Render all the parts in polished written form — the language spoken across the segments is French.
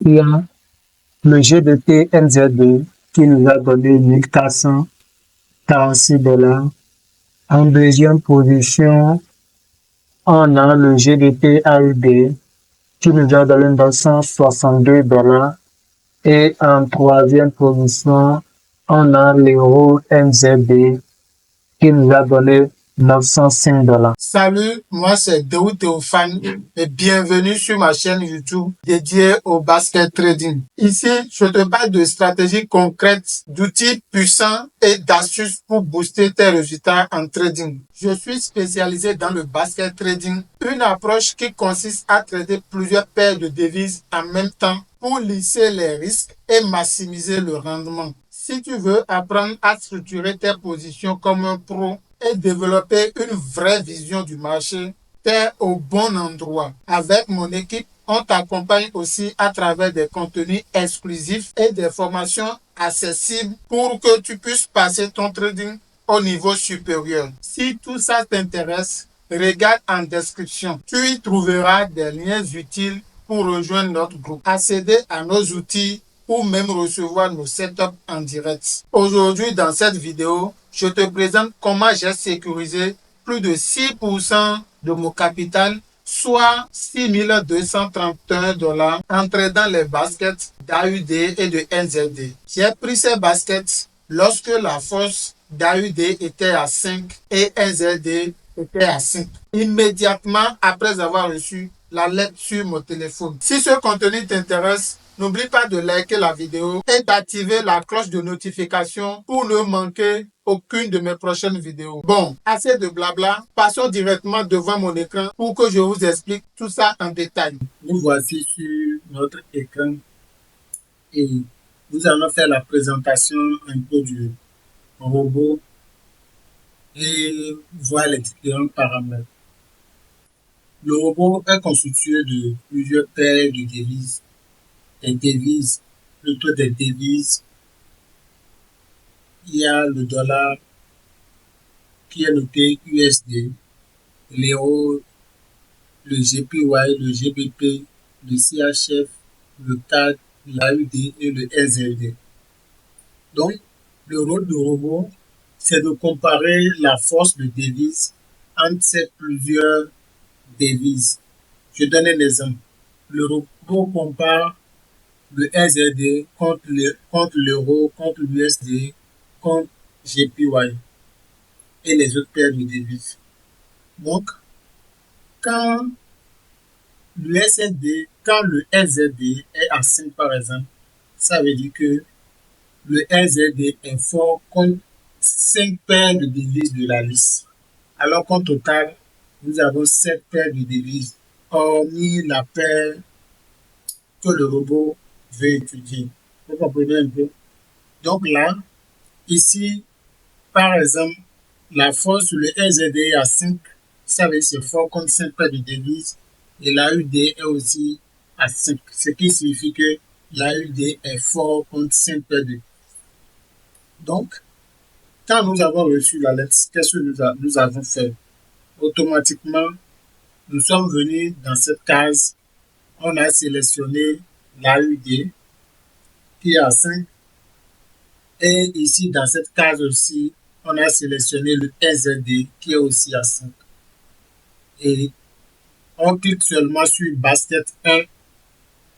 Il y a le GBP NZD qui nous a donné 1446 $. En deuxième position, on a le GBP AUD qui nous a donné 962 $. Et en troisième position, on a l'euro NZD qui nous a donné 905 $. Salut, moi c'est Deou Théophane et bienvenue sur ma chaîne YouTube dédiée au basket trading. Ici, je te parle de stratégies concrètes, d'outils puissants et d'astuces pour booster tes résultats en trading. Je suis spécialisé dans le basket trading, une approche qui consiste à trader plusieurs paires de devises en même temps pour lisser les risques et maximiser le rendement. Si tu veux apprendre à structurer tes positions comme un pro et développer une vraie vision du marché, t'es au bon endroit. Avec mon équipe, on t'accompagne aussi à travers des contenus exclusifs et des formations accessibles pour que tu puisses passer ton trading au niveau supérieur. Si tout ça t'intéresse, regarde en description. Tu y trouveras des liens utiles pour rejoindre notre groupe, accéder à nos outils ou même recevoir nos setups en direct. Aujourd'hui, dans cette vidéo, je te présente comment j'ai sécurisé plus de 6% de mon capital, soit 6 231 $ en tradant les baskets d'AUD et de NZD. J'ai pris ces baskets lorsque la force d'AUD était à 5 et NZD était à 5. Immédiatement après avoir reçu la lettre sur mon téléphone. Si ce contenu t'intéresse, n'oublie pas de liker la vidéo et d'activer la cloche de notification pour ne manquer aucune de mes prochaines vidéos. Bon, assez de blabla, passons directement devant mon écran pour que je vous explique tout ça en détail. Nous voici sur notre écran et nous allons faire la présentation un peu du robot et voir les différents paramètres. Le robot est constitué de plusieurs paires de devises. Plutôt des devises. Il y a le dollar qui est noté USD, l'euro, le GPY, le GBP, le CHF, le CAD, l'AUD et le SLD. Donc, le rôle du robot, c'est de comparer la force de devise entre ces plusieurs devises. Je donne un exemple. Le robot compare le SLD contre l'euro, contre l'USD, contre GPY et les autres paires de devises. Donc, quand quand le SLD est à 5 par exemple, ça veut dire que le SLD est fort contre 5 paires de devises de la liste. Alors qu'en total, nous avons 7 paires de devises, hormis la paire que le robot veut étudier. Vous comprenez un peu? Donc là, ici, par exemple, la force sur le SLD est à 5, ça veut dire c'est fort contre 5 paires de devises, et l'AUD est aussi à 5, ce qui signifie que l'AUD est fort contre 5 paires de devises. Donc, quand nous avons reçu la lettre, qu'est-ce que nous avons fait? Automatiquement, nous sommes venus dans cette case, on a sélectionné l'AUD qui est à 5, et ici dans cette case aussi, on a sélectionné le SLD qui est aussi à 5. Et on clique seulement sur basket 1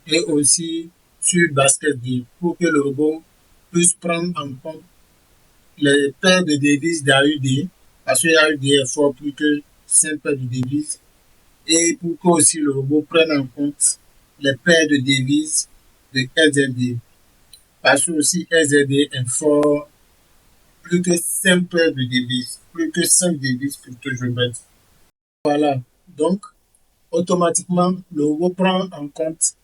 et aussi sur basket 2 pour que le robot puisse prendre en compte les paires de devises d'AUD, parce que l'AUD est fort plus que 5 paires de devises, et pour que aussi le robot prenne en compte les paires de devises de SLD, parce que aussi SLD est fort plus que 5 paires de devises, plus que 5 devises pour que je mette. Voilà, donc automatiquement le robot prend en compte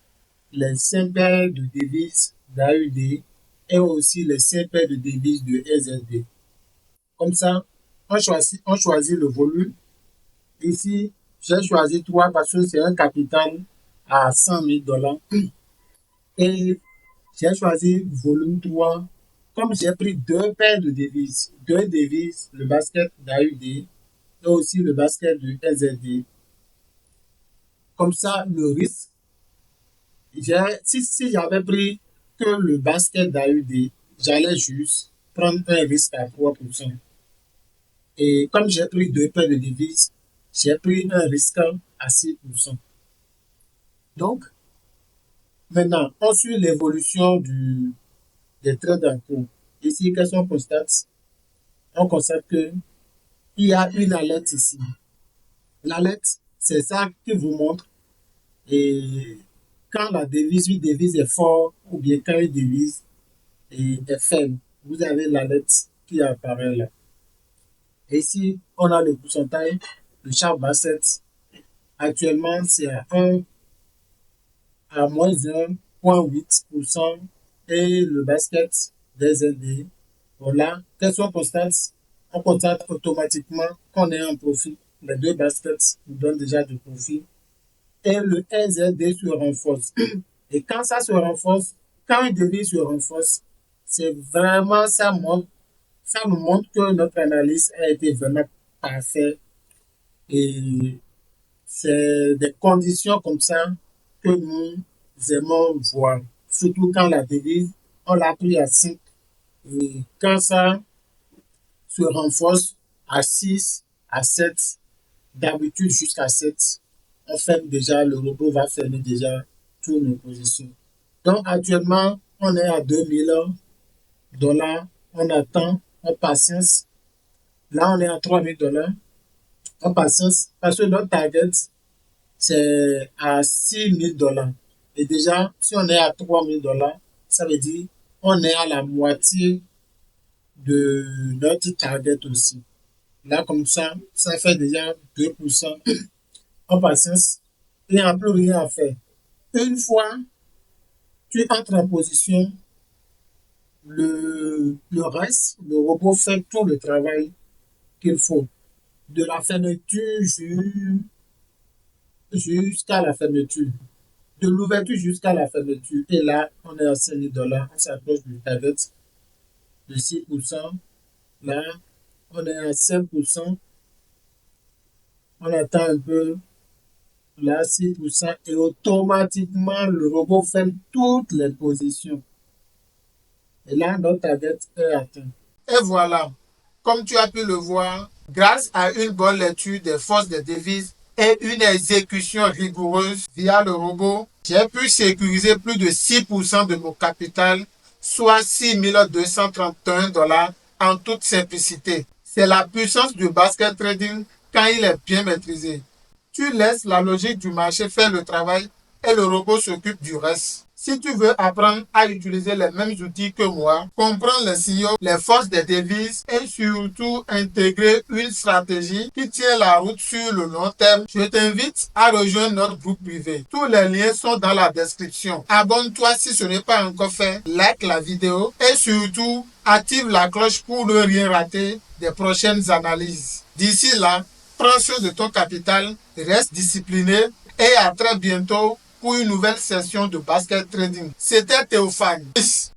les 5 paires de devises d'AUD et aussi les 5 paires de devises de SLD. Comme ça, on choisit le volume. Ici, j'ai choisi 3 parce que c'est un capital à 100 000 $. Et j'ai choisi volume 3 comme j'ai pris 2 paires de devises. 2 devises, le basket d'AUD et aussi le basket du SLD. Comme ça, le risque Si j'avais pris que le basket d'AUD, j'allais juste prendre un risque à 3%. Et comme j'ai pris deux paires de devises, j'ai pris un risque à 6%. Donc, maintenant, on suit l'évolution des trades en cours. Ici, qu'est-ce qu'on constate? On constate que il y a une alerte ici. L'alerte, c'est ça qui vous montre et quand une devise est forte ou bien quand une devise est faible, vous avez l'alerte qui apparaît là. Et ici, on a le pourcentage de chaque basset. Actuellement, c'est à moins 1,8% et le basket des ND. Voilà, qu'est-ce qu'on constate? On constate automatiquement qu'on est en profit. Les deux baskets nous donnent déjà du profit. Et le NZD se renforce. Et quand ça se renforce, quand une devise se renforce, c'est vraiment, ça nous montre que notre analyse a été vraiment parfaite. Et c'est des conditions comme ça que nous aimons voir. Surtout quand la devise, on l'a pris à 5. Et quand ça se renforce à 6, à 7, d'habitude jusqu'à 7, on ferme déjà, le robot va fermer déjà toutes nos positions. Donc actuellement, on est à 2 000 $. On attend, on patience. Là, on est à 3 000 $. On patience parce que notre target, c'est à 6 000 $. Et déjà, si on est à 3 000 $, ça veut dire on est à la moitié de notre target aussi. Là, comme ça fait déjà 2%. En patience, il n'y a plus rien à faire. Une fois tu entres en position, le reste, le robot fait tout le travail qu'il faut. De la fermeture jusqu'à la fermeture. De l'ouverture jusqu'à la fermeture. Et là, on est à 5 000 $. On s'approche du target de 6%. Là, on est à 5%. On attend un peu. Là, 6%. Et automatiquement, le robot fait toutes les positions. Et là, notre target est atteint. Et voilà, comme tu as pu le voir, grâce à une bonne lecture des forces des devises et une exécution rigoureuse via le robot, j'ai pu sécuriser plus de 6% de mon capital, soit 6 231 $ en toute simplicité. C'est la puissance du basket trading quand il est bien maîtrisé. Tu laisses la logique du marché faire le travail et le robot s'occupe du reste. Si tu veux apprendre à utiliser les mêmes outils que moi, comprendre les signaux, les forces des devises et surtout intégrer une stratégie qui tient la route sur le long terme, je t'invite à rejoindre notre groupe privé. Tous les liens sont dans la description. Abonne-toi si ce n'est pas encore fait, like la vidéo et surtout active la cloche pour ne rien rater des prochaines analyses. D'ici là, prends soin de ton capital, reste discipliné et à très bientôt pour une nouvelle session de basket trading. C'était Théophane.